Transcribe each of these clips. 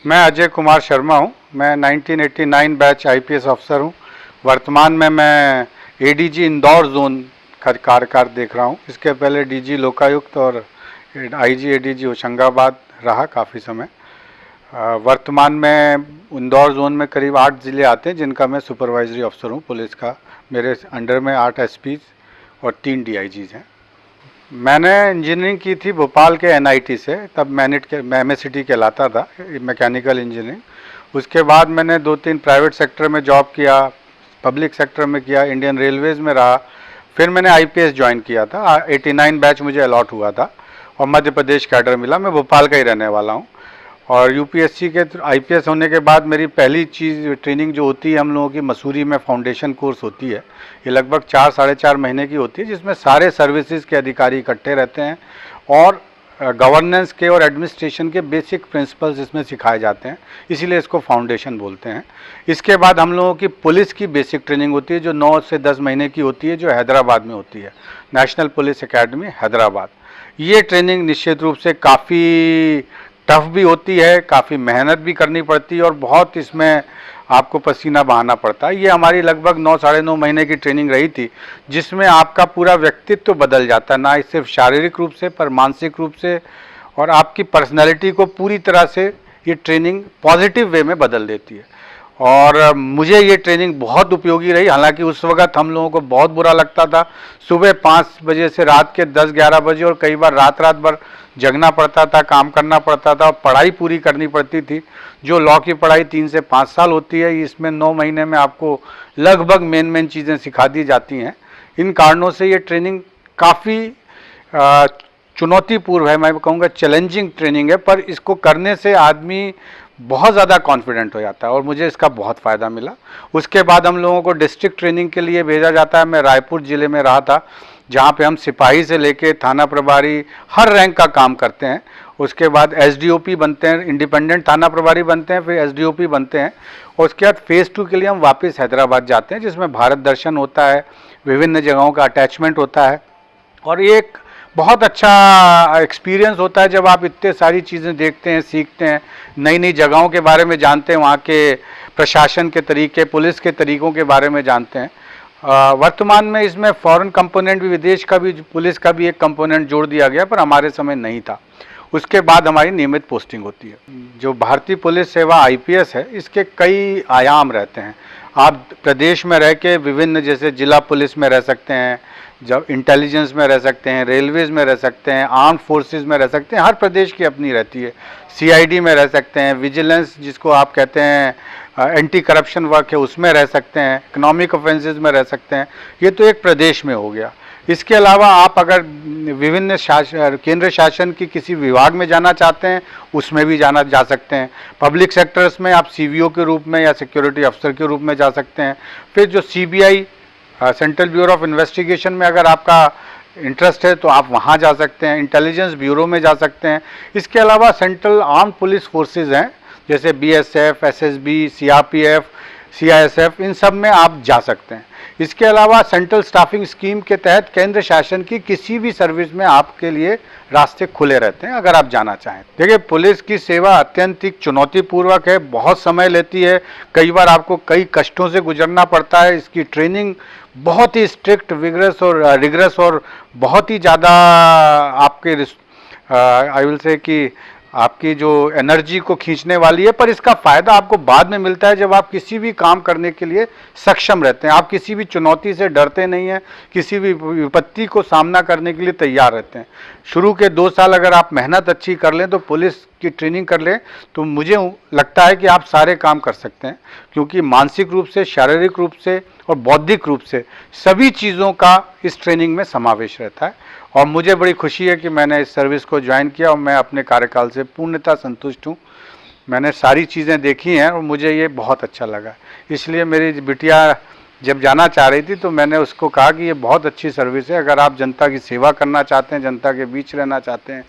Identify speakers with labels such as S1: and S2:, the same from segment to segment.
S1: मैं अजय कुमार शर्मा हूँ। मैं 1989 बैच आईपीएस अफसर हूँ। वर्तमान में मैं एडीजी इंदौर जोन का कार्यकाल देख रहा हूँ। इसके पहले डीजी लोकायुक्त और आईजी एडीजी होशंगाबाद रहा काफ़ी समय। वर्तमान में इंदौर जोन में करीब 8 ज़िले आते हैं जिनका मैं सुपरवाइजरी अफसर हूँ पुलिस का। मेरे अंडर में 8 एसपीज और 3 डीआईजीज हैं। मैंने इंजीनियरिंग की थी भोपाल के एनआईटी से, तब मैनिट के एमएससीटी कहलाता था, मैकेनिकल इंजीनियरिंग। उसके बाद मैंने 2-3 प्राइवेट सेक्टर में जॉब किया, पब्लिक सेक्टर में किया, इंडियन रेलवेज़ में रहा। फिर मैंने आईपीएस ज्वाइन किया था। 89 बैच मुझे अलॉट हुआ था और मध्य प्रदेश कैडर मिला। मैं भोपाल का ही रहने वाला हूँ। और यूपीएससी के आईपीएस होने के बाद मेरी पहली चीज़ ट्रेनिंग जो होती है हम लोगों की मसूरी में फाउंडेशन कोर्स होती है। ये लगभग 4-4.5 महीने की होती है, जिसमें सारे सर्विसेज के अधिकारी इकट्ठे रहते हैं और गवर्नेंस के और एडमिनिस्ट्रेशन के बेसिक प्रिंसिपल्स इसमें सिखाए जाते हैं, इसीलिए इसको फाउंडेशन बोलते हैं। इसके बाद हम लोगों की पुलिस की बेसिक ट्रेनिंग होती है जो 9 से 10 महीने की होती है, जो हैदराबाद में होती है, नेशनल पुलिस एकेडमी हैदराबाद। ये ट्रेनिंग निश्चित रूप से काफ़ी टफ भी होती है, काफ़ी मेहनत भी करनी पड़ती है और बहुत इसमें आपको पसीना बहाना पड़ता है। ये हमारी लगभग 9-9.5 महीने की ट्रेनिंग रही थी, जिसमें आपका पूरा व्यक्तित्व बदल जाता है, ना सिर्फ शारीरिक रूप से पर मानसिक रूप से, और आपकी पर्सनैलिटी को पूरी तरह से ये ट्रेनिंग पॉजिटिव वे में बदल देती है। और मुझे ये ट्रेनिंग बहुत उपयोगी रही। हालांकि उस वक्त हम लोगों को बहुत बुरा लगता था, सुबह 5 बजे से रात के 10-11 बजे, और कई बार रात भर जगना पड़ता था, काम करना पड़ता था और पढ़ाई पूरी करनी पड़ती थी। जो लॉ की पढ़ाई 3 से 5 साल होती है, इसमें 9 महीने में आपको लगभग मेन चीज़ें सिखा दी जाती हैं। इन कारणों से ये ट्रेनिंग काफ़ी चुनौतीपूर्ण है, मैं कहूँगा चैलेंजिंग ट्रेनिंग है, पर इसको करने से आदमी बहुत ज़्यादा कॉन्फिडेंट हो जाता है और मुझे इसका बहुत फ़ायदा मिला। उसके बाद हम लोगों को डिस्ट्रिक्ट ट्रेनिंग के लिए भेजा जाता है। मैं रायपुर ज़िले में रहा था, जहाँ पे हम सिपाही से लेके थाना प्रभारी हर रैंक का काम करते हैं। उसके बाद एसडीओपी बनते हैं, इंडिपेंडेंट थाना प्रभारी बनते हैं, फिर एसडीओपी बनते हैं। और उसके बाद फेज़ 2 के लिए हम वापस हैदराबाद जाते हैं, जिसमें भारत दर्शन होता है, विभिन्न जगहों का अटैचमेंट होता है। और ये एक बहुत अच्छा एक्सपीरियंस होता है जब आप इतने सारी चीज़ें देखते हैं, सीखते हैं, नई नई जगहों के बारे में जानते हैं, वहाँ के प्रशासन के तरीके, पुलिस के तरीक़ों के बारे में जानते हैं। वर्तमान में इसमें फॉरेन कंपोनेंट भी, विदेश का भी, पुलिस का भी एक कंपोनेंट जोड़ दिया गया, पर हमारे समय नहीं था। उसके बाद हमारी नियमित पोस्टिंग होती है। जो भारतीय पुलिस सेवा आईपीएस है, इसके कई आयाम रहते हैं। आप प्रदेश में रह के विभिन्न, जैसे जिला पुलिस में रह सकते हैं, जब इंटेलिजेंस में रह सकते हैं, रेलवेज़ में रह सकते हैं, आर्म फोर्सेस में रह सकते हैं, हर प्रदेश की अपनी रहती है। सीआईडी में रह सकते हैं, विजिलेंस जिसको आप कहते हैं एंटी करप्शन वर्क है, उसमें रह सकते हैं, इकोनॉमिक ऑफेंसेस में रह सकते हैं। ये तो एक प्रदेश में हो गया। इसके अलावा आप अगर विभिन्न केंद्र शासन की किसी विभाग में जाना चाहते हैं, उसमें भी जा सकते हैं। पब्लिक सेक्टर्स में आप सीवीओ के रूप में या सिक्योरिटी अफसर के रूप में जा सकते हैं। फिर जो CBI, central bureau of investigation में अगर आपका इंटरेस्ट है तो आप वहाँ जा सकते हैं। इंटेलिजेंस ब्यूरो में जा सकते हैं। इसके अलावा सेंट्रल आर्म पुलिस फोर्सेस हैं, जैसे बीएसएफ, एसएसबी, सीआरपीएफ, सीआईएसएफ, इन सब में आप जा सकते हैं। इसके अलावा सेंट्रल स्टाफिंग स्कीम के तहत केंद्र शासन की किसी भी सर्विस में आपके लिए रास्ते खुले रहते हैं अगर आप जाना चाहें। देखिए, पुलिस की सेवा अत्यंत ही चुनौतीपूर्वक है, बहुत समय लेती है, कई बार आपको कई कष्टों से गुजरना पड़ता है। इसकी ट्रेनिंग बहुत ही स्ट्रिक्ट, विगरस और रिगरस और बहुत ही ज़्यादा आपके आई विल से कि आपकी जो एनर्जी को खींचने वाली है, पर इसका फ़ायदा आपको बाद में मिलता है जब आप किसी भी काम करने के लिए सक्षम रहते हैं। आप किसी भी चुनौती से डरते नहीं हैं, किसी भी विपत्ति को सामना करने के लिए तैयार रहते हैं। शुरू के 2 साल अगर आप मेहनत अच्छी कर लें, तो पुलिस की ट्रेनिंग कर लें, तो मुझे लगता है कि आप सारे काम कर सकते हैं, क्योंकि मानसिक रूप से, शारीरिक रूप से और बौद्धिक रूप से सभी चीज़ों का इस ट्रेनिंग में समावेश रहता है। और मुझे बड़ी खुशी है कि मैंने इस सर्विस को ज्वाइन किया और मैं अपने कार्यकाल से पूर्णतः संतुष्ट हूँ। मैंने सारी चीज़ें देखी हैं और मुझे ये बहुत अच्छा लगा। इसलिए मेरी बिटिया जब जाना चाह रही थी तो मैंने उसको कहा कि ये बहुत अच्छी सर्विस है। अगर आप जनता की सेवा करना चाहते हैं, जनता के बीच रहना चाहते हैं,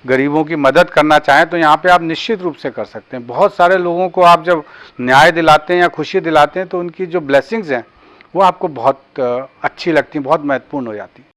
S1: गरीबों की मदद करना चाहें, तो यहाँ पे आप निश्चित रूप से कर सकते हैं। बहुत सारे लोगों को आप जब न्याय दिलाते हैं या खुशी दिलाते हैं, तो उनकी जो ब्लेसिंग्स हैं वो आपको बहुत अच्छी लगती हैं, बहुत महत्वपूर्ण हो जाती हैं।